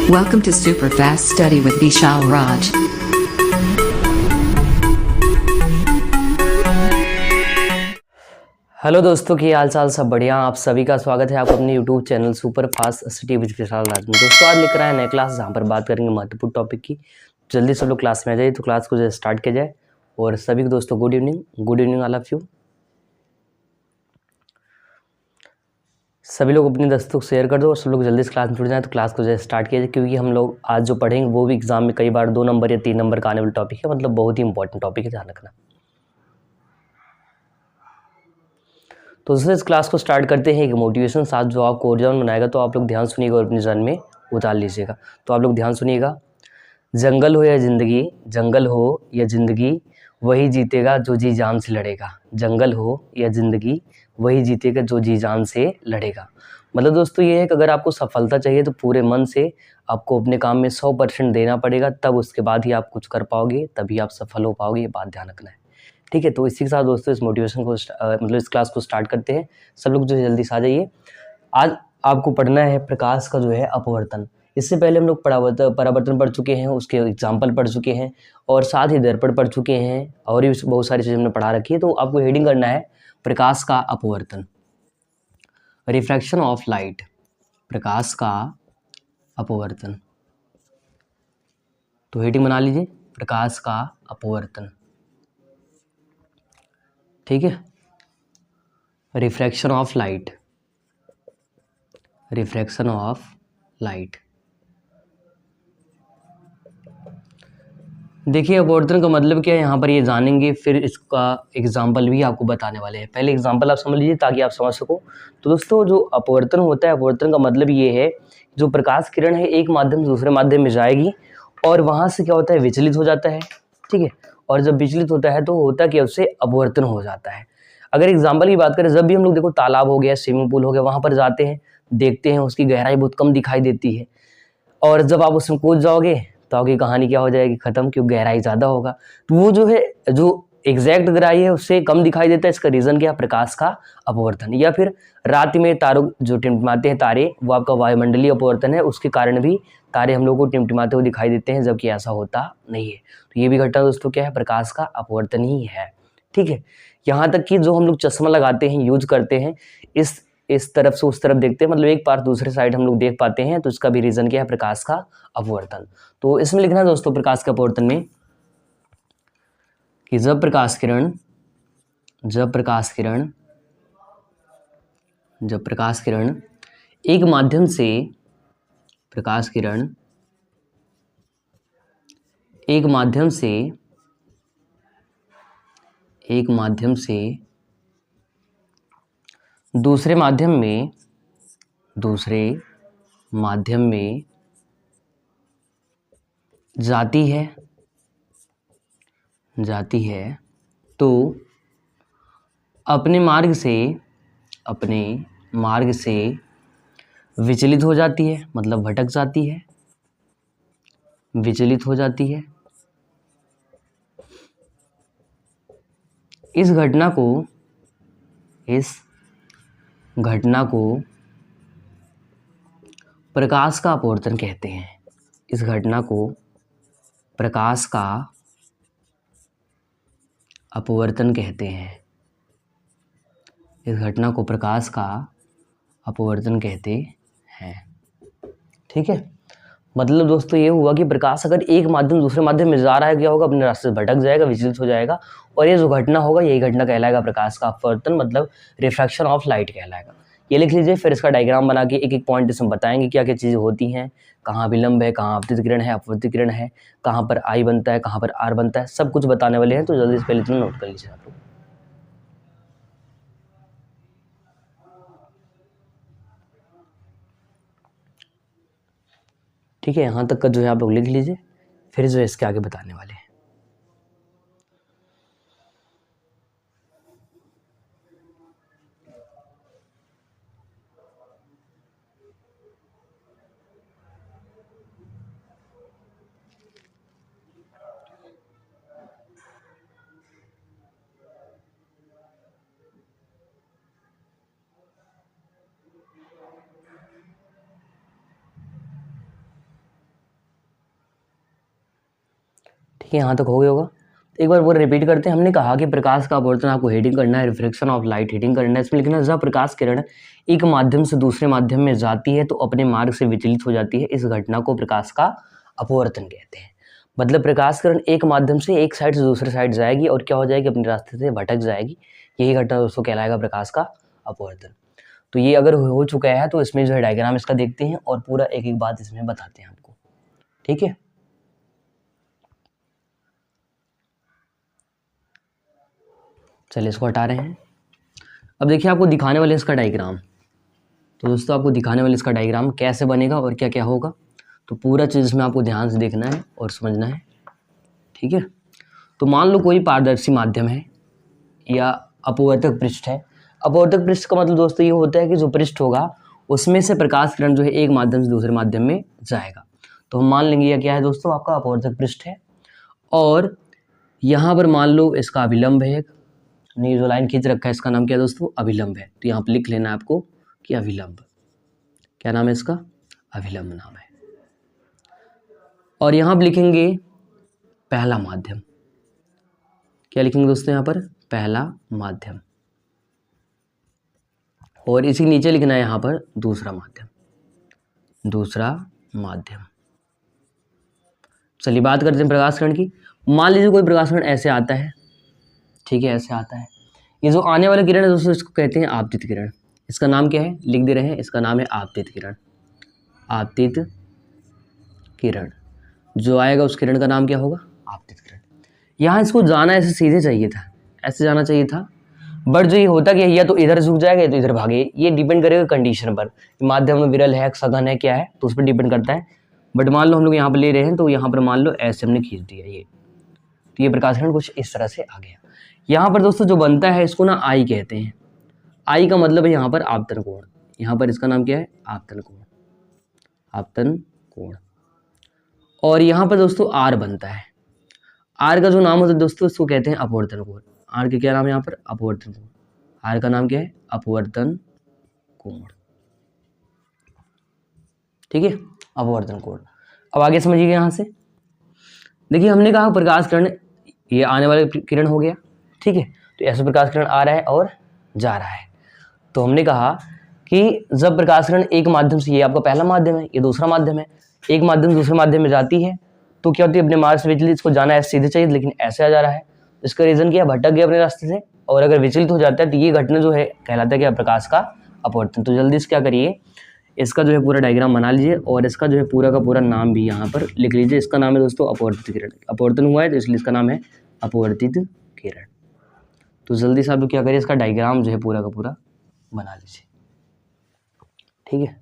Welcome to Superfast Study with Vishal Raj. Hello दोस्तों, की हाल चाल सब बढ़िया। आप सभी का स्वागत है आपको अपने YouTube channel super fast study with Vishal Raj में। दोस्तों आज लेकर आए नए क्लास जहाँ पर बात करेंगे महत्वपूर्ण टॉपिक की। जल्दी सब लोग क्लास में आ जाइए तो क्लास को जो स्टार्ट किया जाए। और सभी को दोस्तों good evening all of you. सभी लोग अपने दोस्तों को शेयर कर दो और सब लोग जल्दी से क्लास में जुड़ जाए तो क्लास को जो स्टार्ट किया जाए, क्योंकि हम लोग आज जो पढ़ेंगे वो भी एग्जाम में कई बार 2 नंबर या 3 नंबर का आने वाला टॉपिक है, मतलब बहुत ही इंपॉर्टेंट टॉपिक है, ध्यान रखना। तो दोस्तों इस क्लास को स्टार्ट करते हैं एक मोटिवेशन साथ जो आपको ओरिजिनल बनाएगा, तो आप लोग ध्यान सुनिएगा और अपने जहन में उतार लीजिएगा। तो आप लोग ध्यान सुनिएगा। जंगल हो या जिंदगी वही जीतेगा जो जी जान से लड़ेगा। जंगल हो या जिंदगी वही जीतेगा जो जी जान से लड़ेगा। मतलब दोस्तों ये है कि अगर आपको सफलता चाहिए तो पूरे मन से आपको अपने काम में 100% देना पड़ेगा, तब उसके बाद ही आप कुछ कर पाओगे, तभी आप सफल हो पाओगे। ये बात ध्यान रखना है, ठीक है। तो इसी के साथ दोस्तों इस मोटिवेशन को मतलब इस क्लास को स्टार्ट करते हैं। सब लोग जो है जल्दी से आ जाइए। आज आपको पढ़ना है प्रकाश का जो है अपवर्तन। इससे पहले हम लोग परावर्तन पढ़ चुके हैं, उसके एग्जाम्पल पढ़ चुके हैं और साथ ही दर्पण पढ़ चुके हैं और भी बहुत सारी चीज़ें हमने पढ़ा रखी है। तो आपको हेडिंग करना है प्रकाश का अपवर्तन, रिफ्रैक्शन ऑफ लाइट। प्रकाश का अपवर्तन, तो हेडिंग बना लीजिए प्रकाश का अपवर्तन, ठीक है। Refraction of light, refraction of light. देखिए अपवर्तन का मतलब क्या है यहाँ पर ये जानेंगे, फिर इसका एग्जाम्पल भी आपको बताने वाले हैं। पहले एग्जाम्पल आप समझ लीजिए ताकि आप समझ सको। तो दोस्तों जो अपवर्तन होता है, अपवर्तन का मतलब ये है जो प्रकाश किरण है एक माध्यम से दूसरे माध्यम में जाएगी और वहाँ से क्या होता है विचलित हो जाता है, ठीक है। और जब विचलित होता है तो होता क्या उससे अपवर्तन हो जाता है। अगर एग्जाम्पल की बात करें, जब भी हम लोग देखो तालाब हो गया, स्विमिंग पूल हो गया, वहाँ पर जाते हैं, देखते हैं उसकी गहराई बहुत कम दिखाई देती है और जब आप उसमें कूद जाओगे तो आपकी कहानी क्या हो जाएगी खत्म, क्यों गहराई ज़्यादा होगा। तो वो जो है जो एग्जैक्ट गहराई है उससे कम दिखाई देता है। इसका रीज़न क्या है? प्रकाश का अपवर्तन। या फिर रात में तारों जो टिमटिमाते हैं तारे, वो आपका वायुमंडलीय अपवर्तन है, उसके कारण भी तारे हम लोग को टिमटिमाते हुए दिखाई देते हैं, जबकि ऐसा होता नहीं है। तो ये भी घटना दोस्तों क्या है? प्रकाश का अपवर्तन ही है, ठीक है। यहाँ तक कि जो हम लोग चश्मा लगाते हैं, यूज करते हैं, इस तरफ से उस तरफ देखते हैं, मतलब एक पार्ट दूसरे साइड हम लोग देख पाते हैं, तो इसका भी रीजन क्या है? प्रकाश का अपवर्तन। तो इसमें लिखना है दोस्तों प्रकाश के अपवर्तन में कि जब प्रकाश किरण एक माध्यम से दूसरे माध्यम में जाती है तो अपने मार्ग से विचलित हो जाती है, मतलब भटक जाती है, विचलित हो जाती है। इस घटना को प्रकाश का अपवर्तन कहते हैं। इस घटना को प्रकाश का अपवर्तन कहते हैं। इस घटना को प्रकाश का अपवर्तन कहते हैं, ठीक है। मतलब दोस्तों ये हुआ कि प्रकाश अगर एक माध्यम दूसरे माध्यम में जा रहा है, क्या होगा? अपने रास्ते से भटक जाएगा, विचलित हो जाएगा, और ये जो घटना होगा यही घटना कहलाएगा प्रकाश का अपवर्तन, मतलब रिफ्रैक्शन ऑफ लाइट कहलाएगा। ये लिख लीजिए। फिर इसका डायग्राम बना के एक एक पॉइंट इसमें बताएंगे क्या क्या चीज़ें होती हैं, कहाँ विलंब है, कहाँ आपतित किरण है, अपवर्तित किरण है, कहाँ पर आई बनता है, कहाँ पर आर बनता है, सब कुछ बताने वाले हैं। तो जल्दी से पहले इतना नोट कर लीजिए आप लोग, ठीक है। यहाँ तक का जो है आप लोग लिख लीजिए, फिर जो है इसके आगे बताने वाले हैं। ठीक है, यहाँ तक हो गया होगा। एक बार पूरा रिपीट करते हैं। हमने कहा कि प्रकाश का अपवर्तन आपको हीटिंग करना है, रिफ्लेक्शन ऑफ लाइट हीटिंग करना है। इसमें लिखना है जब प्रकाश किरण एक माध्यम से दूसरे माध्यम में जाती है तो अपने मार्ग से विचलित हो जाती है, इस घटना को प्रकाश का अपवर्तन कहते हैं। मतलब प्रकाश किरण एक माध्यम से एक साइड से दूसरे साइड जाएगी और क्या हो जाएगी, अपने रास्ते से भटक जाएगी। यही घटना दोस्तों कहलाएगा प्रकाश का अपवर्तन। तो ये अगर हो चुका है तो इसमें जो है डायग्राम इसका देखते हैं और पूरा एक एक बात इसमें बताते हैं आपको। ठीक है, चलिए इसको हटा रहे हैं। अब देखिए आपको दिखाने वाले इसका डायग्राम। तो दोस्तों आपको दिखाने वाले इसका डायग्राम कैसे बनेगा और क्या क्या होगा, तो पूरा चीज़ इसमें आपको ध्यान से देखना है और समझना है। ठीक है, तो मान लो कोई पारदर्शी माध्यम है या अपवर्तक पृष्ठ है। अपवर्तक पृष्ठ का मतलब दोस्तों ये होता है कि जो पृष्ठ होगा उसमें से प्रकाश किरण जो है एक माध्यम से दूसरे माध्यम में जाएगा। तो हम मान लेंगे यह क्या है दोस्तों, आपका अपवर्तक पृष्ठ है। और यहाँ पर मान लो इसका अभिलंब है, हमने जो लाइन खींच रखा है इसका नाम क्या है दोस्तों, अभिलंब है। तो यहाँ पर लिख लेना है आपको कि अभिलंब, क्या नाम है इसका, अभिलंब नाम है। और यहाँ पर लिखेंगे पहला माध्यम, क्या लिखेंगे दोस्तों यहाँ पर, पहला माध्यम। और इसी नीचे लिखना है यहाँ पर दूसरा माध्यम, दूसरा माध्यम। चलिए बात करते हैं प्रकाश किरण की। मान लीजिए कोई प्रकाश किरण ऐसे आता है, ठीक है, ऐसे आता है। ये जो आने वाला किरण है दोस्तों इसको कहते हैं आपतित किरण। इसका नाम क्या है, लिख दे रहे हैं, इसका नाम है आपतित किरण। आपतित किरण, जो आएगा उस किरण का नाम क्या होगा, आपतित किरण। यहाँ इसको जाना ऐसे सीधे चाहिए था, ऐसे जाना चाहिए था, बट जो ये होता क्या है, या तो इधर झुक जाएगा या तो इधर भागे। ये डिपेंड करेगा कंडीशन पर, माध्यम में विरल है, सघन है, क्या है, तो उस पर डिपेंड करता है। बट मान लो हम लोग यहाँ पर ले रहे हैं तो यहाँ पर मान लो ऐसे हमने खींच दिया ये, तो ये प्रकाश किरण कुछ इस तरह से आ गया। यहाँ पर दोस्तों जो बनता है इसको ना आई कहते हैं। आई का मतलब है यहाँ पर आपतन कोण। यहाँ पर इसका नाम क्या है, आपतन कोण, आपतन कोण। और यहाँ पर दोस्तों आर बनता है। आर का जो नाम होता है दोस्तों इसको कहते हैं अपवर्तन कोण। आर के क्या नाम है यहाँ पर, अपवर्तन कोण। आर का नाम क्या है, अपवर्तन कोण। ठीक है, अपवर्तन कोण। अब आगे समझिएगा यहाँ से। देखिए हमने कहा प्रकाश किरण, ये आने वाला किरण हो गया, ठीक है। तो ऐसे प्रकाश किरण आ रहा है और जा रहा है। तो हमने कहा कि जब प्रकाश किरण एक माध्यम से, ये आपका पहला माध्यम है, ये दूसरा माध्यम है, एक माध्यम दूसरे माध्यम में जाती है तो क्या होती है, अपने मार्ग से विचलित, इसको जाना ऐसे सीधे चाहिए लेकिन ऐसे आ जा रहा है। इसका रीजन क्या है, भटक गया अपने रास्ते से। और अगर विचलित हो जाता है तो ये घटना जो है कहलाता है क्या, प्रकाश का अपवर्तन। तो जल्दी से क्या करिए, इसका जो है पूरा डायग्राम बना लीजिए और इसका जो है पूरा का पूरा नाम भी यहाँ पर लिख लीजिए। इसका नाम है दोस्तों अपवर्तित किरण। अपवर्तन हुआ है तो इसलिए इसका नाम है अपवर्तित किरण। तो जल्दी से आप क्या करिए, इसका डायग्राम जो है पूरा का पूरा बना लीजिए। ठीक है,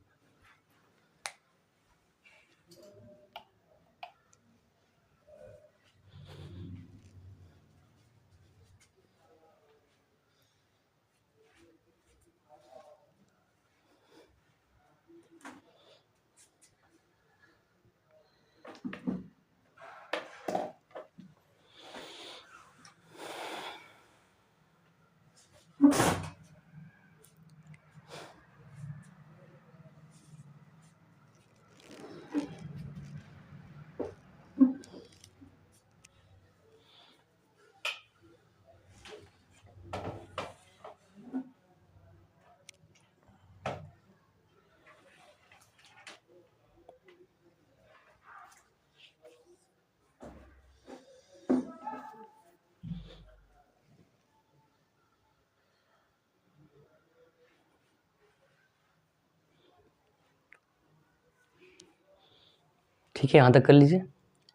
ठीक है, यहाँ तक कर लीजिए,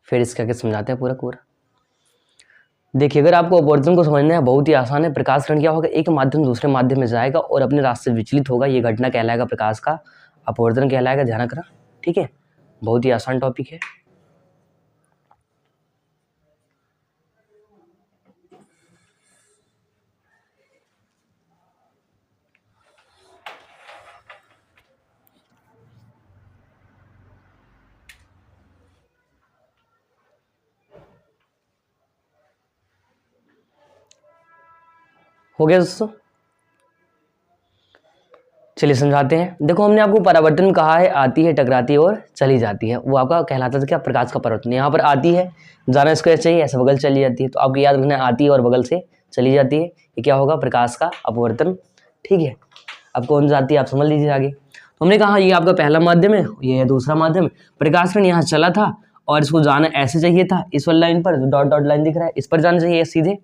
फिर इसके आगे समझाते हैं पूरा पूरा। देखिए अगर आपको अपवर्तन को समझना है, बहुत ही आसान है। प्रकाश किरण क्या होगा, एक माध्यम दूसरे माध्यम में जाएगा और अपने रास्ते से विचलित होगा, ये घटना कहलाएगा प्रकाश का अपवर्तन कहलाएगा। ध्यान रखना, ठीक है, बहुत ही आसान टॉपिक है। हो गया दोस्तों, चलिए समझाते हैं। देखो हमने आपको परावर्तन कहा है, आती है, टकराती है और चली जाती है। वो आपका कहलाता था क्या, प्रकाश का परावर्तन। यहाँ पर आती है, जाना इसको ऐसे चाहिए, ऐसे बगल चली जाती है, तो आपको याद रखना है आती है और बगल से चली जाती है, ये क्या होगा, प्रकाश का अपवर्तन। ठीक है, अब कौन जाती है आप समझ लीजिए आगे। तो हमने कहा ये आपका पहला माध्यम है, ये है दूसरा माध्यम। प्रकाश किरण यहाँ चला था और इसको जाना ऐसे चाहिए था, इस वाली लाइन पर, डॉट डॉट लाइन दिख रहा है, इस पर जाना चाहिए सीधे।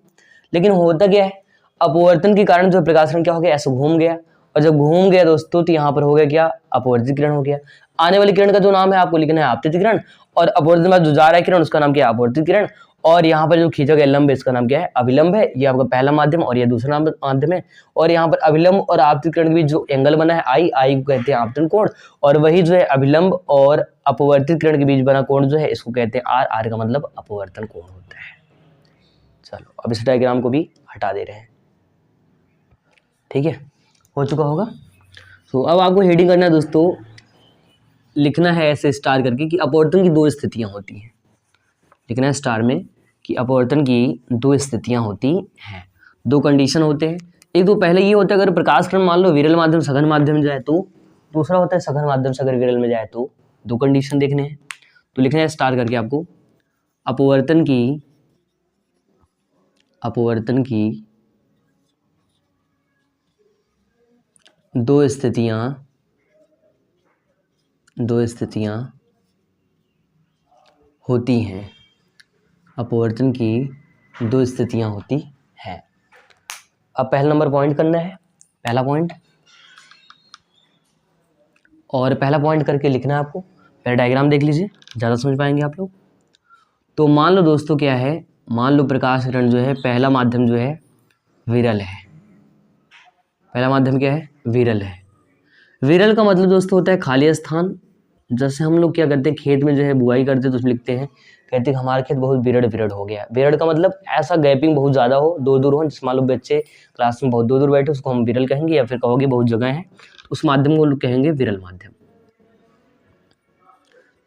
लेकिन होता क्या है, अपवर्तन के कारण जो प्रकाश किरण क्या हो गया, ऐसे घूम गया, और जब घूम गया दोस्तों तो यहाँ पर हो गया क्या, अपवर्तित किरण हो गया। आने वाली किरण का जो नाम है आपको लिखना है आपतित किरण, और अपवर्तन के बाद जो जा रहा है किरण उसका नाम क्या है, अपवर्तित किरण। और यहाँ पर जो खींचा गया लंब है इसका नाम क्या है, अभिलंब है। ये आपका पहला माध्यम और ये दूसरा माध्यम है। और यहाँ पर अभिलंब और आपतित किरण के बीच जो एंगल बना है आई को कहते हैं आपतन कोण, और वही जो है अभिलंब और अपवर्तित किरण के बीच बना कोण जो है इसको कहते हैं आर का मतलब अपवर्तन कोण होता है। चलो अब इस डायग्राम को भी हटा दे रहे हैं। ठीक है, हो चुका होगा। तो अब आपको हेडिंग करना है दोस्तों, लिखना है ऐसे स्टार करके कि अपवर्तन की दो स्थितियां होती हैं। लिखना है स्टार में कि अपवर्तन की दो स्थितियां होती हैं, दो कंडीशन होते हैं। एक तो पहले ये होता है अगर प्रकाश किरण मान लो विरल माध्यम सघन माध्यम जाए तो, दूसरा होता है सघन माध्यम से अगर विरल में जाए तो। दो कंडीशन देखने हैं, तो लिखना है स्टार करके आपको अपवर्तन की दो स्थितियां होती हैं। अपवर्तन की दो स्थितियां होती हैं। अब पहला नंबर पॉइंट करना है, पहला पॉइंट, और पहला पॉइंट करके लिखना है आपको। पहले डायग्राम देख लीजिए, ज़्यादा समझ पाएंगे आप लोग। तो मान लो दोस्तों क्या है, मान लो प्रकाश किरण जो है पहला माध्यम जो है विरल है। पहला माध्यम क्या है, विरल है। विरल का मतलब दोस्तों होता है खाली स्थान। जैसे हम लोग क्या करते हैं, खेत में जो है बुआई करते हैं तो उसमें लिखते हैं, कहते हैं हमारा खेत बहुत विरड़ विरड़ हो गया। विरड़ का मतलब ऐसा गैपिंग बहुत ज़्यादा हो, दूर दूर हो, जिस मान लो बच्चे क्लास में बहुत दूर दूर बैठे उसको हम विरल कहेंगे, या फिर कहोगे बहुत जगह है तो उस माध्यम को लोग कहेंगे विरल माध्यम।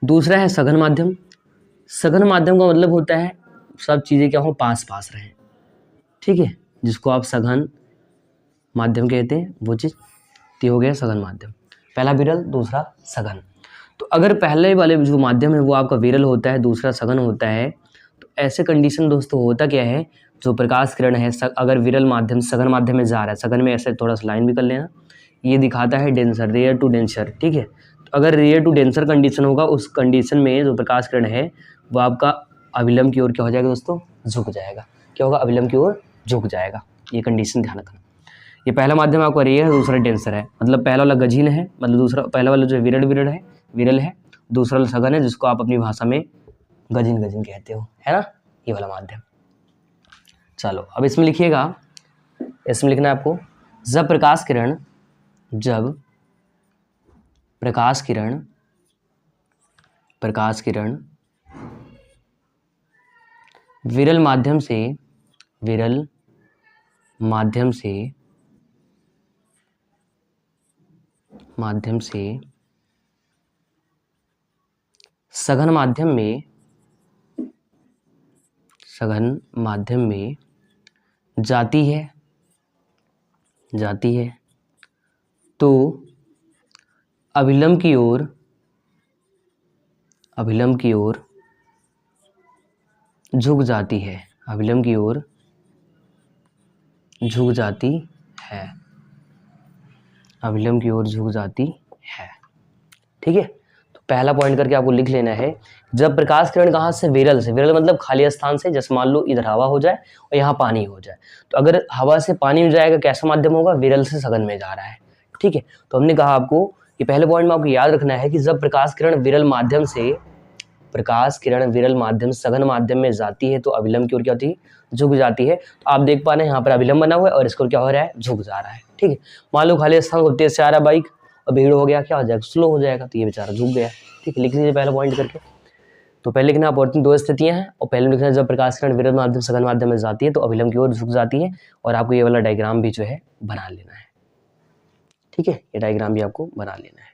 दूसरा है सघन माध्यम। सघन माध्यम का मतलब होता है सब चीज़ें क्या हो, पास पास रहें। ठीक है, जिसको आप सघन माध्यम कहते हैं वो चीज़, ये हो गया सघन माध्यम। पहला विरल, दूसरा सघन। तो अगर पहले वाले जो माध्यम है वो आपका विरल होता है, दूसरा सघन होता है, तो ऐसे कंडीशन दोस्तों होता क्या है, जो प्रकाश किरण है अगर विरल माध्यम सघन माध्यम में जा रहा है, सघन में ऐसे थोड़ा सा लाइन भी कर लेना, ये दिखाता है डेंसर, रेयर टू डेंसर। ठीक है, तो अगर रेयर टू डेंसर कंडीशन होगा, उस कंडीशन में जो प्रकाश किरण है वो आपका अभिलंब की ओर क्या हो जाएगा दोस्तों, झुक जाएगा। क्या होगा, अभिलंब की ओर झुक जाएगा। ये कंडीशन ध्यान रखना। ये पहला माध्यम आपका रेयर है, दूसरा डेंसर है, मतलब पहला वाला गजीन है, मतलब दूसरा पहला वाला जो है विरल है, दूसरा वाला सघन है जिसको आप अपनी भाषा में गजीन गजीन कहते हो, है ना, ये वाला माध्यम। चलो अब इसमें लिखिएगा, इसमें लिखना है आपको, जब प्रकाश किरण विरल माध्यम से सघन माध्यम में जाती है तो अभिलंब की ओर झुक जाती है। अभिलंब की ओर झुक जाती है। अभिलंब की ओर झुक जाती है। ठीक है, तो पहला पॉइंट करके आपको लिख लेना है, जब प्रकाश किरण कहाँ से, विरल से, विरल मतलब खाली स्थान से, जैसे मान लो इधर हवा हो जाए और यहाँ पानी हो जाए, तो अगर हवा से पानी में जाएगा कैसा माध्यम होगा, विरल से सघन में जा रहा है। ठीक है, तो हमने कहा आपको कि पहले पॉइंट में आपको याद रखना है कि जब प्रकाश किरण विरल माध्यम से सघन माध्यम में जाती है तो अभिलंब की ओर क्या होती है, झुक जाती है। तो आप देख पा रहे हैं यहाँ पर अभिलंब बना हुआ है और इसको क्या हो रहा है, झुक जा रहा है। ठीक है, मान लो खाली स्थान को तेज से आ रहा है बाइक और भीड़ हो गया, क्या हो जाएगा, स्लो हो जाएगा, तो ये बेचारा झुक गया। ठीक है, लिख लीजिए पहला पॉइंट करके। तो पहले लिखना अपवर्तन दो स्थितियां हैं, और पहले लिखना जब प्रकाश किरण विरल माध्यम सघन माध्यम में जाती है तो अभिलंब की ओर झुक जाती है, और आपको ये वाला डायग्राम भी जो है बना लेना है। ठीक है, ये डायग्राम भी आपको बना लेना है।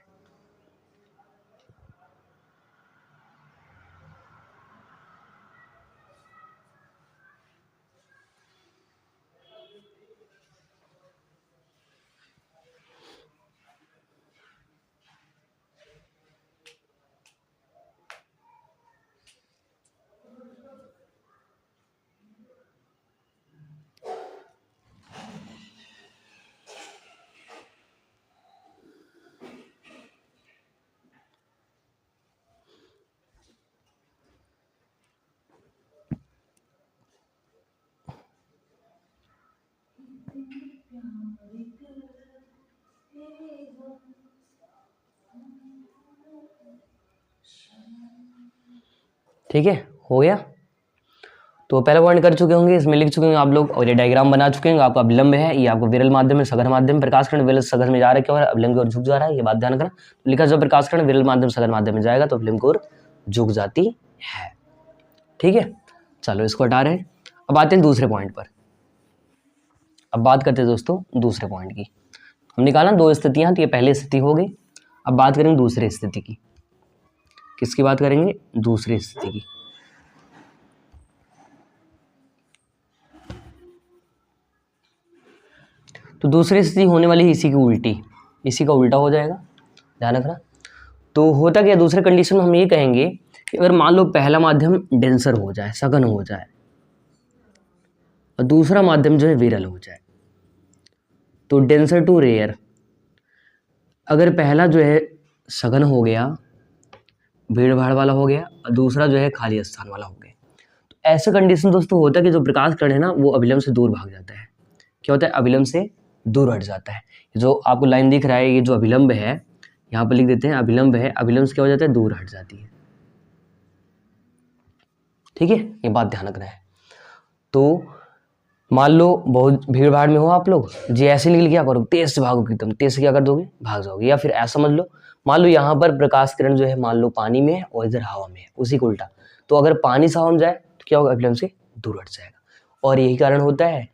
ठीक है, हो गया। तो पहला पॉइंट कर चुके होंगे, इसमें लिख चुके होंगे आप लोग, और ये डायग्राम बना चुके होंगे। आपका अभिलंब है, ये आपको विरल माध्यम है, सघन माध्यम, प्रकाश किरण विरल सघन में जा रहा है, क्या हो रहा है, अभिलंब की ओर झुक जा रहा है, ये बात ध्यान रखना। तो लिखा जब प्रकाश किरण विरल माध्यम सघन माध्यम में जाएगा तो अभिलंब की ओर झुक जाती है। ठीक है, चलो इसको हटा रहे हैं। अब आते हैं दूसरे पॉइंट पर। अब बात करते हैं दोस्तों दूसरे पॉइंट की। हम निकाला 2 स्थितियां, तो ये पहली स्थिति हो गई। अब बात करेंगे दूसरी स्थिति की। किसकी बात करेंगे, दूसरी स्थिति की। तो दूसरी स्थिति होने वाली है इसी की उल्टी, इसी का उल्टा हो जाएगा, ध्यान रखना। तो होता क्या, दूसरे कंडीशन में हम ये कहेंगे कि अगर मान लो पहला माध्यम डेंसर हो जाए, सघन हो जाए, और दूसरा माध्यम जो है विरल हो जाए, तो डेंसर टू रेयर, अगर पहला जो है सघन हो गया, भीड़ भाड़ वाला हो गया, और दूसरा जो है खाली स्थान वाला हो गया, तो ऐसे कंडीशन दोस्तों होता है कि जो प्रकाश कण है ना वो अभिलंब से दूर भाग जाता है। क्या होता है, अभिलंब से दूर हट जाता है। जो आपको लाइन दिख रहा है, ये जो अभिलंब है, यहाँ पर लिख देते हैं अभिलंब है, अभिलंब से क्या हो जाता है, दूर हट जाती है। ठीक है, ये बात ध्यान रखना है। तो मान लो बहुत भीड़ भाड़ में हो आप लोग जी, ऐसे निकल क्या करोगे, तेज से भागोगे, एकदम तेज से क्या कर दोगे, भाग जाओगे। या फिर ऐसा समझ लो, मान लो यहाँ पर प्रकाश किरण जो है मान लो पानी में है और इधर हवा में है, उसी को उल्टा। तो अगर पानी से हवा में जाए तो क्या होगा, अभिलंब से दूर हट जाएगा। और यही कारण होता है,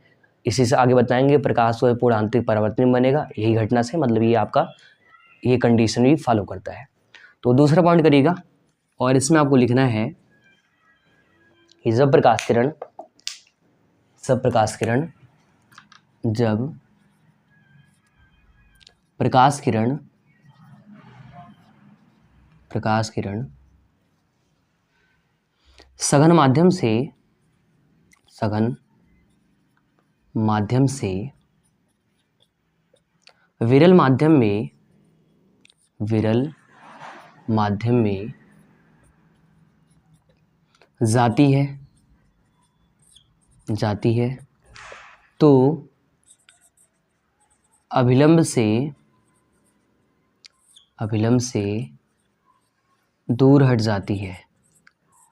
इसी से आगे बताएंगे, प्रकाश जो है पूर्ण आंतरिक परावर्तन बनेगा, यही घटना से, मतलब ये आपका ये कंडीशन भी फॉलो करता है। तो दूसरा पॉइंट करिएगा, और इसमें आपको लिखना है कि जब प्रकाश किरण जब प्रकाश किरण सघन माध्यम से विरल माध्यम में जाती है तो अभिलंब से दूर हट जाती है,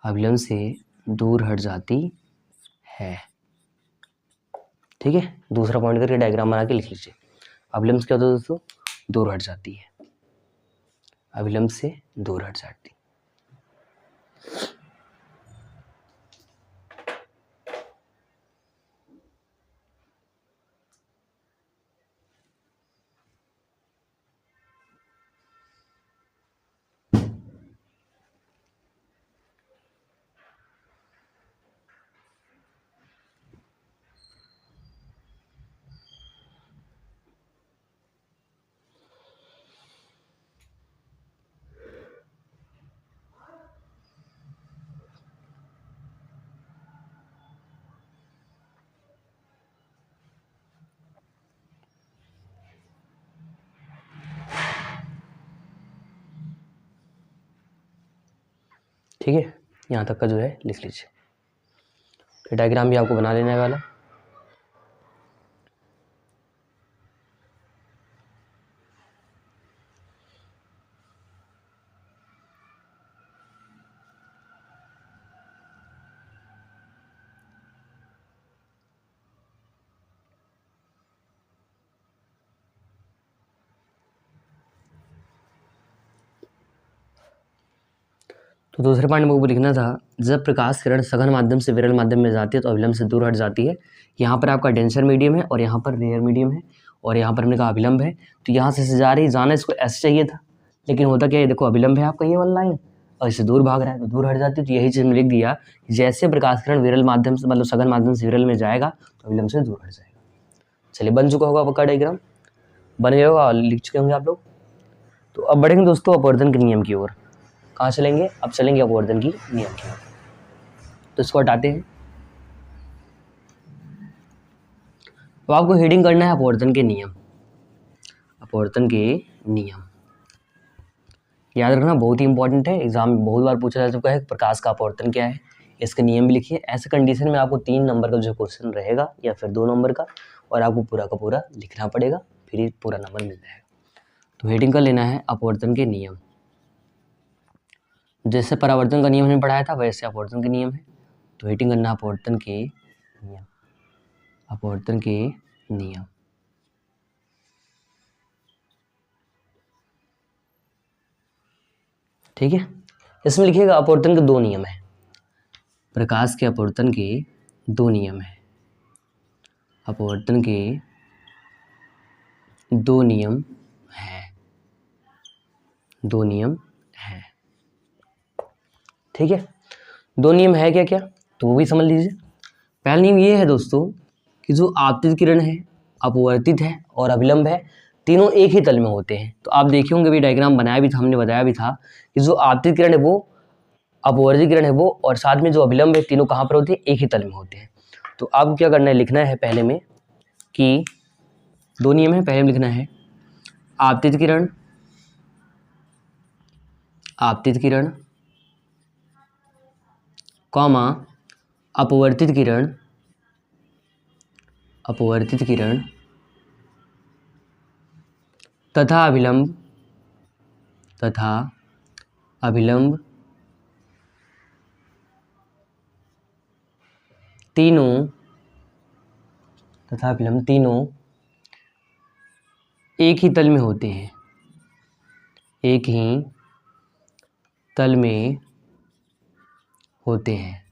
अभिलंब से दूर हट जाती है। ठीक है, दूसरा पॉइंट करके डायग्राम बना के लिख लीजिए। अभिलंब से क्या होता है दोस्तों, दूर हट जाती है, अभिलंब से दूर हट जाती है। ठीक है, यहाँ तक का जो है लिख लीजिए। फिर डायग्राम भी आपको बना लेने वाला। तो दूसरे पॉइंट में वो लिखना था, जब प्रकाश किरण सघन माध्यम से विरल माध्यम में जाती है तो अभिलंब से दूर हट जाती है। यहाँ पर आपका डेंसर मीडियम है और यहाँ पर रेयर मीडियम है, और यहाँ पर हमने कहा अभिलंब है। तो यहाँ से जा रही जाना इसको ऐसे चाहिए था, लेकिन होता क्या है, देखो अभिलंब है आपका ये वाला लाइन, और इससे दूर भाग रहा है तो दूर हट जाती है। तो यही चीज़ में लिख दिया, जैसे प्रकाश किरण विरल माध्यम से मतलब सघन माध्यम से विरल में जाएगा तो अभिलंब से दूर हट जाएगा। चलिए, बन चुका होगा आपका डायग्राम, बन गया होगा, लिख चुके होंगे आप लोग। तो अब बढ़ेंगे दोस्तों अपवर्तन के नियम की ओर। कहाँ चलेंगे, अब चलेंगे अपवर्तन की नियम की ओर। तो इसको हटाते हैं। तो आपको हेडिंग करना है अपवर्तन के नियम, अपवर्तन के नियम याद रखना, बहुत ही इंपॉर्टेंट है। एग्जाम में बहुत बार पूछा जा चुका है प्रकाश का अपवर्तन क्या है, इसके नियम भी लिखिए। ऐसे कंडीशन में आपको 3 नंबर का जो क्वेश्चन रहेगा या फिर 2 नंबर का, और आपको पूरा का पूरा लिखना पड़ेगा, फिर ही पूरा नंबर मिल जाएगा। तो हेडिंग कर लेना है अपवर्तन के नियम। जैसे परावर्तन का नियम हमने पढ़ाया था वैसे अपवर्तन के नियम है। तो हीटिंग करना अपवर्तन के नियम, अपवर्तन के नियम। ठीक है, इसमें लिखिएगा अपवर्तन के दो नियम है, प्रकाश के अपवर्तन के दो नियम है, अपवर्तन के दो नियम है, दो नियम है। ठीक है, दो नियम है क्या क्या, तो वो भी समझ लीजिए। पहला नियम ये है दोस्तों कि जो आपतित किरण है, अपवर्तित है और अभिलंब है, तीनों एक ही तल में होते हैं। तो आप देखे होंगे भी डायग्राम बनाया भी था, हमने बताया भी था कि जो आपतित किरण है वो, अपवर्तित किरण है वो, और साथ में जो अभिलंब है, तीनों कहाँ पर होते हैं, एक ही तल में होते हैं। तो आपको क्या करना है, लिखना है पहले में कि दो नियम है, पहले में लिखना है आपतित किरण, आपतित किरण कॉमा अपवर्तित किरण, अपवर्तित किरण तथा अभिलंब, तथा अभिलंब तीनों, तथा अभिलंब तीनों एक ही तल में होते हैं, एक ही तल में होते हैं,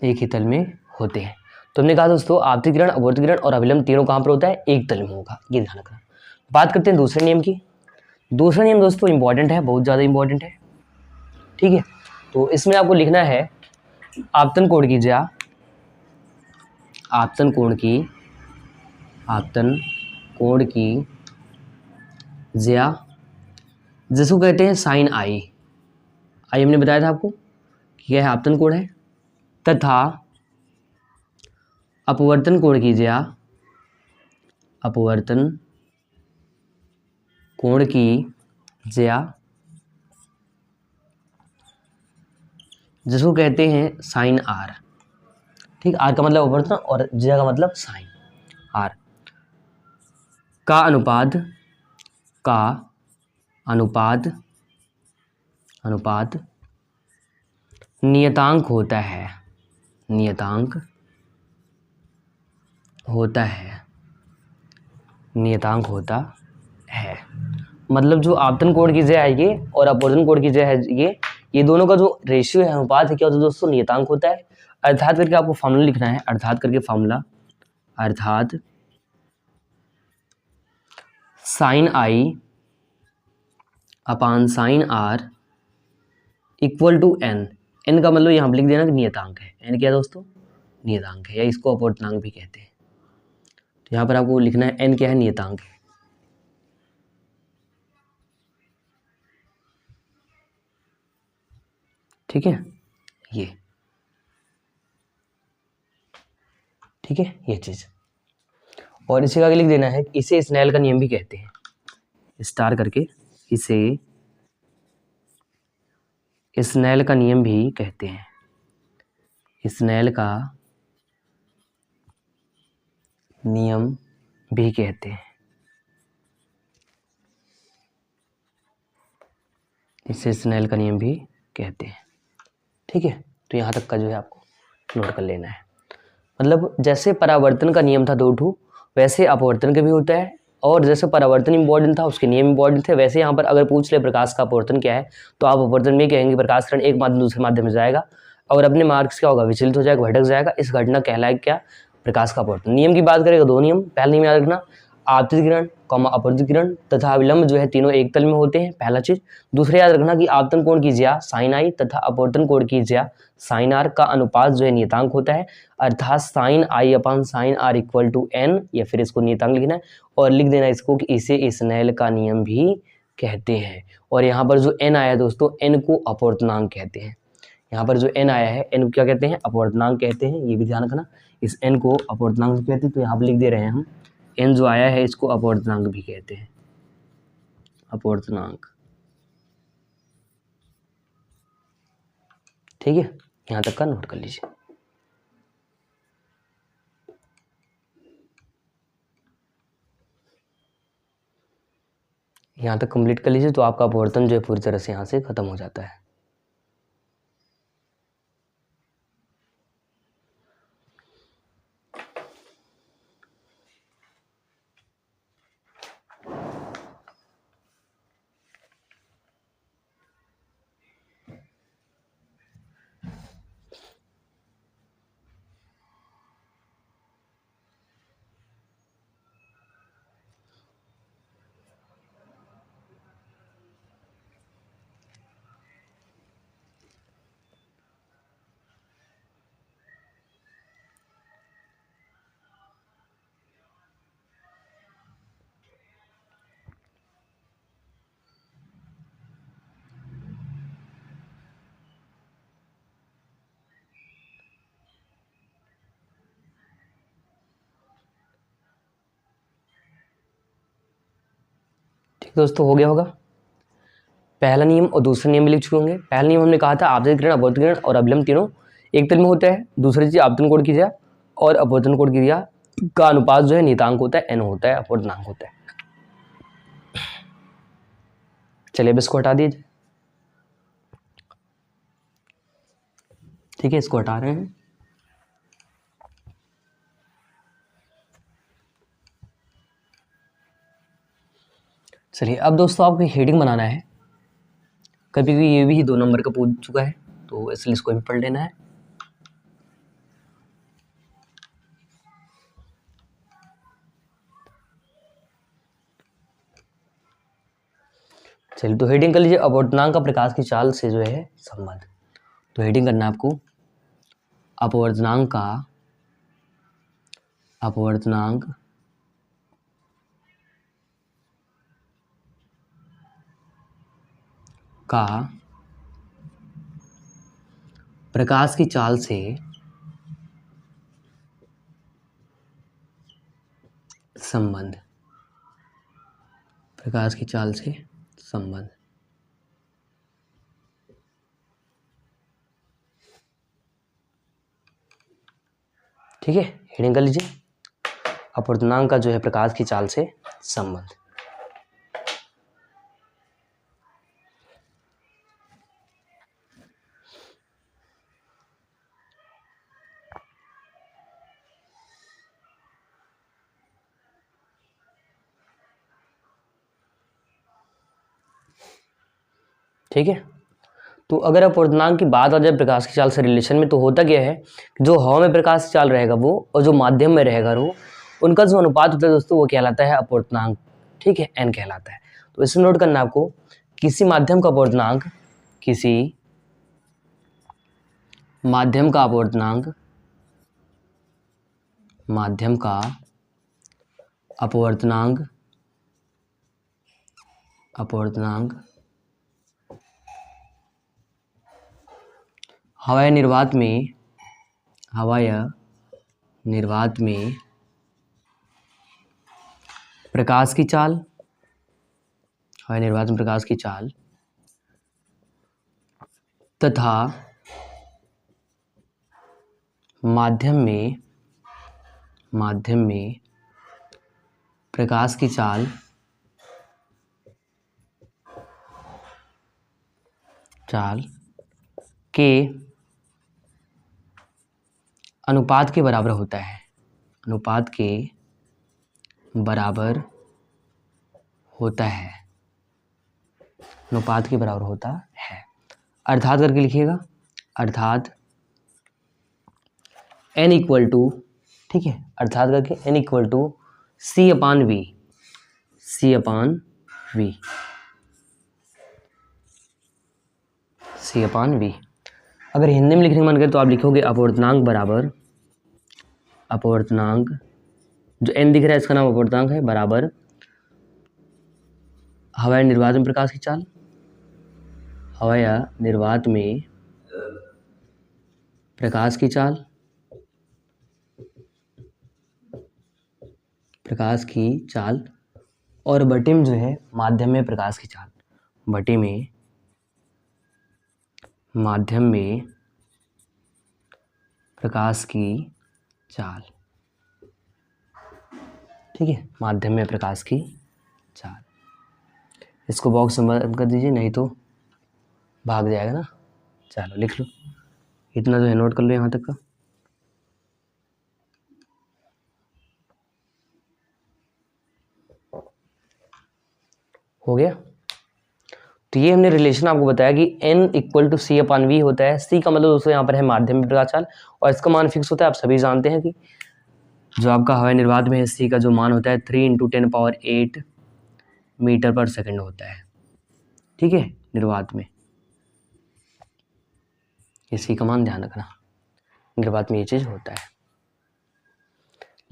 एक ही तल में होते हैं। तो हमने कहा दोस्तों आपतित किरण, अपवर्तित किरण और अभिलंब तीनों कहाँ पर होता है, एक तल में होगा, ये ध्यान रखना। बात करते हैं दूसरे नियम की। दूसरा नियम दोस्तों इंपॉर्टेंट है, बहुत ज़्यादा इंपॉर्टेंट है। ठीक है, तो इसमें आपको लिखना है आपतन कोण की ज्या, आपतन कोण की, आपतन कोण की ज्या, जिसको कहते हैं साइन आई। आई हमने बताया था आपको कि यह आपतन कोण है, तथा अपवर्तन कोण की ज्या, अपवर्तन कोण की ज्या, जिसको कहते हैं साइन आर। ठीक, आर का मतलब अपवर्तन और ज्या का मतलब साइन आर, का अनुपात, का अनुपात, अनुपात नियतांक होता है, नियतांक होता है, नियतांक होता है। मतलब जो आपतन कोण की ज्या है ये और अपवर्तन कोण की ज्या है ये दोनों का जो रेशियो है, अनुपात है, क्या होता है दोस्तों, नियतांक होता है। अर्थात करके आपको फॉर्मूला लिखना है, अर्थात करके फॉर्मूला, अर्थात sine i upon sine r equal to n. N का मतलब यहाँ पर लिख देना कि नियतांक है। एन क्या है दोस्तों, नियतांक है, या इसको अपवर्तनांक भी कहते हैं। तो यहाँ पर आपको लिखना है एन क्या है, नियतांक है। ठीक है, ये, ठीक है, ये चीज। और इसी का आगे लिख देना है, इसे स्नेल का नियम भी कहते हैं, स्टार करके, इसे स्नेल का नियम भी कहते हैं, स्नेल का नियम भी कहते हैं, इसे स्नेल का नियम भी कहते हैं। ठीक है, तो यहाँ तक का जो है आपको नोट कर लेना है। मतलब जैसे परावर्तन का नियम था दो ठो, वैसे अपवर्तन का भी होता है, और जैसे परावर्तन इंपॉर्टेंट था उसके नियम इंपॉर्टेंट थे, वैसे यहाँ पर अगर पूछ ले प्रकाश का अपवर्तन क्या है, तो आप अपवर्तन में कहेंगे प्रकाश किरण एक माध्यम दूसरे माध्यम में जाएगा और अपने मार्क्स क्या होगा, विचलित हो जाएगा, भटक जाएगा। इस घटना कहलाएगा क्या, प्रकाश का अपवर्तन। नियम की बात करेगा दो नियम, पहला नियम याद रखना, आपतित किरण कॉमा अपवर्तित किरण तथा अविलंब जो है तीनों एक तल में होते हैं, पहला चीज। दूसरा याद रखना कि आपतन कोण की ज्या साइन आई तथा अपवर्तन कोण की ज्या साइन आर का अनुपात जो है नियतांक होता है, अर्थात sine i upon sine r equal to n, या फिर इसको नियतांक लिखना है और लिख देना इसको कि इसे स्नेल का नियम भी कहते हैं। और यहाँ पर जो एन आया है दोस्तों, एन को अपवर्तनांक कहते हैं। यहाँ पर जो एन आया है, एन को क्या कहते हैं, अपवर्तनांक कहते हैं, ये भी ध्यान रखना। इस एन को अपवर्तनांक कहते हैं, तो यहाँ पर लिख दे रहे हैं हम, एन जो आया है इसको अपवर्तनांक भी कहते हैं, अपवर्तनांक। ठीक है, यहाँ तक का नोट कर लीजिए। यहाँ तक कंप्लीट कर लीजिए तो आपका अपवर्तन जो है पूरी तरह से यहाँ से ख़त्म हो जाता है। ठीक दोस्तों, हो गया होगा। पहला नियम और दूसरा नियम भी लिख चुके होंगे। पहला नियम हमने कहा था आपतित किरण, अपवर्तित किरण और अभिलंब तीनों एक तल में होता है। दूसरी चीज आपतन कोण की क्रिया और अपवर्तन कोण की क्रिया का अनुपात जो है नियतांक होता है, n होता है, अपवर्तनांक होता है। चलिए अब इसको हटा दीजिए। ठीक है, इसको हटा रहे हैं। चलिए अब दोस्तों आपको हेडिंग बनाना है। कभी भी ये भी 2 नंबर का पूछ चुका है तो इसलिए इसको भी पढ़ लेना है। चलिए तो हेडिंग कर लीजिए, अपवर्तनांक का प्रकाश की चाल से जो है संबंध। तो हेडिंग करना है आपको, अपवर्तनांक का प्रकाश की चाल से संबंध, प्रकाश की चाल से संबंध। ठीक है, हेडिंग कर लीजिए, अपवर्तनांक का जो है प्रकाश की चाल से संबंध। ठीक है, तो अगर अपवर्तनांक की बात आ जाए प्रकाश की चाल से रिलेशन में, तो होता क्या है, जो हवा में प्रकाश की चाल रहेगा वो और जो माध्यम में रहेगा वो, उनका जो अनुपात होता है दोस्तों वो कहलाता है अपवर्तनांक। ठीक है, n कहलाता है। तो इसे नोट करना आपको, किसी माध्यम का अपवर्तनांक, किसी माध्यम का अपवर्तनांक, माध्यम का अपवर्तनांक, अपवर्तनांक हवाई निर्वात में, हवाई निर्वात में प्रकाश की चाल, हवाई निर्वात में प्रकाश की चाल तथा माध्यम में, माध्यम में प्रकाश की चाल, चाल के अनुपात के बराबर होता है, अनुपात के बराबर होता है, अनुपात के बराबर होता है। अर्थात करके लिखिएगा, अर्थात n इक्वल टू, ठीक है, अर्थात करके n equal to C upon V, C upon V, C upon V। अगर हिंदी में लिखने का मन करे तो आप लिखोगे अपवर्तनांक बराबर, अपवर्तनांक जो n दिख रहा है इसका नाम अपवर्तनांक है, बराबर हवाई निर्वात में प्रकाश की चाल, हवाई निर्वात में प्रकाश की चाल, प्रकाश की चाल और बटे में जो है माध्यम में प्रकाश की चाल, बटे में माध्यम में प्रकाश की चाल। ठीक है, माध्यम में प्रकाश की चाल। इसको बॉक्स में बंद कर दीजिए, नहीं तो भाग जाएगा ना। चलो लिख लो, इतना जो है नोट कर लो यहाँ तक का। हो गया। तो ये हमने रिलेशन आपको बताया कि n equal to C upon V होता है। सी का मतलब दोस्तों यहाँ पर है माध्यमिक प्रकाश चाल, और इसका मान फिक्स होता है। आप सभी जानते हैं कि जो आपका हवाई निर्वात में है, सी का जो मान होता है 3 × 10⁸ मीटर पर सेकंड होता है। ठीक है, निर्वात में इसी का मान ध्यान रखना, निर्वात में ये चीज़ होता है।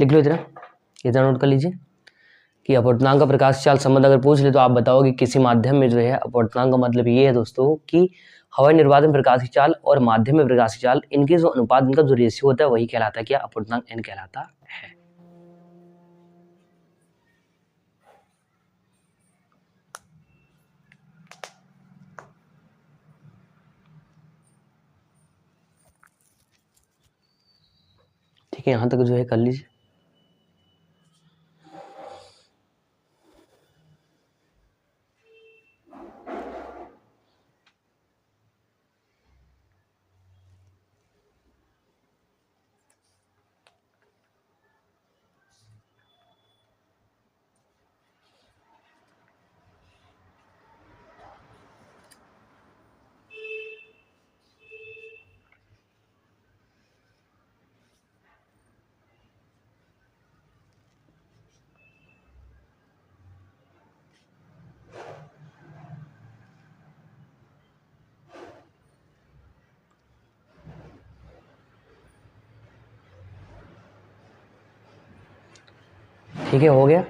लिख लो इतना नोट कर लीजिए कि अपवर्तनांक का प्रकाश चाल संबंध अगर पूछ ले तो आप बताओ कि किसी माध्यम में जो है अपवर्तनांक का मतलब ये है दोस्तों कि हवाई निर्वात में प्रकाश की चाल और माध्यम में प्रकाश की चाल, इनके जो अनुपात, इनका जो रेशियो होता है वही कहलाता है क्या, अपवर्तनांक n कहलाता है। ठीक है, यहां तक जो है कर लीजिए। ठीक है, हो गया।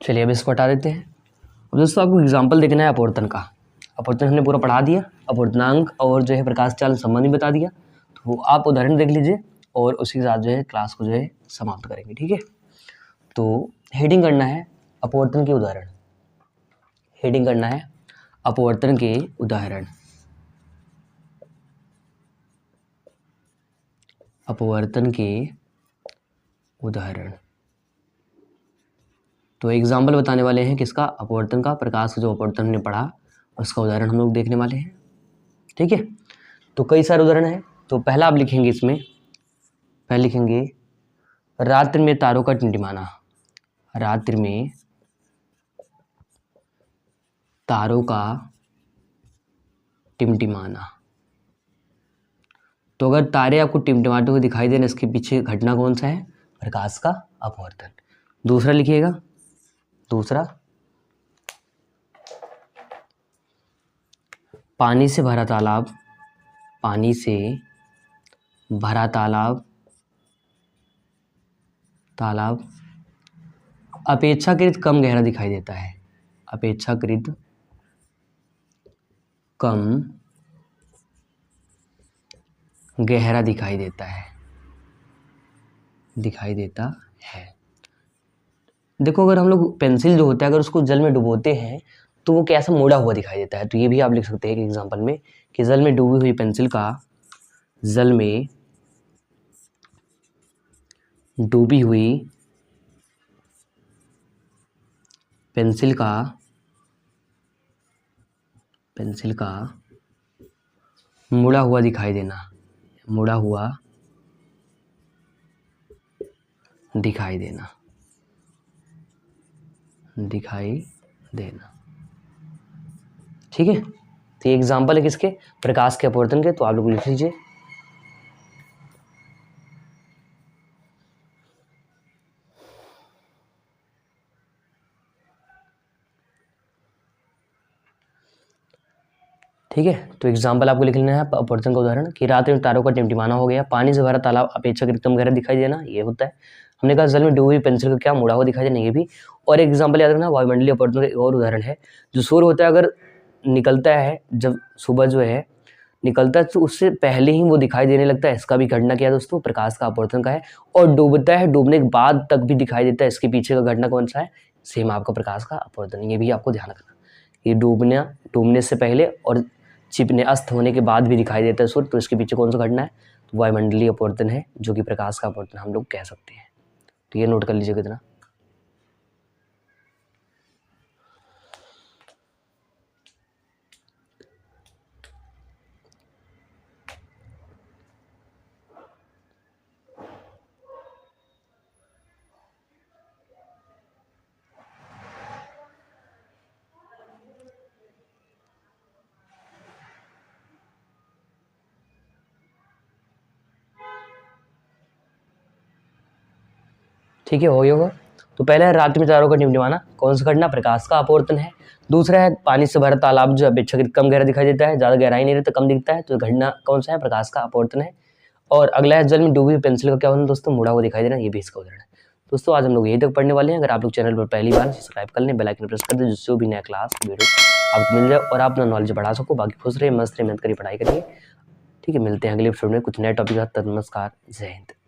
चलिए अब इसको हटा देते हैं। अब दोस्तों आपको एग्जांपल देखना है अपवर्तन का। अपवर्तन हमने पूरा पढ़ा दिया, अपवर्तनांक और जो है प्रकाश चाल संबंधी बता दिया। तो आप उदाहरण देख लीजिए और उसी के साथ जो है क्लास को जो है समाप्त करेंगे। ठीक है, तो हेडिंग करना है अपवर्तन के उदाहरण। हेडिंग करना है अपवर्तन के उदाहरण। अपवर्तन के उदाहरण। तो एग्जाम्पल बताने वाले हैं किसका, अपवर्तन का। प्रकाश का जो अपवर्तन हमने पढ़ा उसका उदाहरण हम लोग देखने वाले हैं। ठीक है, तो कई सारे उदाहरण हैं। तो पहला आप लिखेंगे, इसमें पहले लिखेंगे रात्रि में तारों का टिमटिमाना। रात्रि में तारों का टिमटिमाना। तो अगर तारे आपको टिमटिमाते हुए दिखाई देना, इसके पीछे घटना कौन सा है, प्रकाश का अपवर्तन। दूसरा लिखिएगा, दूसरा पानी से भरा तालाब। पानी से भरा तालाब अपेक्षाकृत कम गहरा दिखाई देता है। अपेक्षाकृत कम गहरा दिखाई देता है। देखो, अगर हम लोग पेंसिल जो होता है अगर उसको जल में डुबोते हैं तो वो कैसा मुड़ा हुआ दिखाई देता है। तो ये भी आप लिख सकते हैं एक एग्जांपल में कि जल में डूबी हुई पेंसिल का, जल में डूबी हुई पेंसिल का मुड़ा हुआ दिखाई देना। मुड़ा हुआ दिखाई देना। ठीक है, तो ये एग्जाम्पल है किसके, प्रकाश के अपवर्तन के। तो आप लोग लिख लीजिए। ठीक है, तो एग्जाम्पल आपको लिख लेना है अपवर्तन का उदाहरण कि रात में तारों का टिमटिमाना हो गया। पानी से भरा तालाब अपेक्षाकृत कम गहरा दिखाई देना, ये होता है। हमने कहा जल में डूबी पेंसिल का क्या मुड़ा हुआ दिखाई देना, ये भी। और एक एग्जाम्पल याद रखना, वायुमंडलीय अपवर्तन का एक और उदाहरण है। जो सूर्य होता है अगर निकलता है, जब सुबह जो है निकलता है तो उससे पहले ही वो दिखाई देने लगता है। इसका भी घटना क्या है दोस्तों, प्रकाश का अपवर्तन का है। और डूबता है, डूबने के बाद तक भी दिखाई देता है। इसके पीछे का घटना कौन सा है, सेम आपका प्रकाश का अपवर्तन। ये भी आपको ध्यान रखना, ये डूबने से पहले और छिपने अस्त होने के बाद भी दिखाई देता है सूर्य, तो इसके पीछे कौन सा घटना है, तो वायुमंडलीय अपवर्तन है, जो कि प्रकाश का अपवर्तन हम लोग कह सकते हैं। तो ये नोट कर लीजिए कितना। ठीक है, हो गया होगा। तो पहला है रात्रि में तारों का टिमटिमाना, कौन सा घटना, प्रकाश का अपवर्तन है। दूसरा है पानी से भरा तालाब जो अपेक्षाकृत कम गहरा दिखाई देता है, ज़्यादा गहराई नहीं रहता, कम दिखता है, तो घटना कौन सा है, प्रकाश का अपवर्तन है। और अगला है जल में डूबी हुई पेंसिल का क्या होना दोस्तों, मुड़ा हुआ दिखाई देना, ये भी इसका उदाहरण है। दोस्तों आज हम लोग यही तक पढ़ने वाले हैं। अगर आप लोग चैनल पर पहली बार सब्सक्राइब कर लें, बेल आइकन प्रेस कर दें, जिससे भी नया क्लास वीडियो आपको मिल जाए और आप अपना नॉलेज बढ़ा सको। बाकी खुश रहे, मस्त रहे, मेहनत करिए, पढ़ाई करिए। ठीक है, मिलते हैं अगले एपिसोड में कुछ नए टॉपिक के साथ। तब नमस्कार, जय हिंद।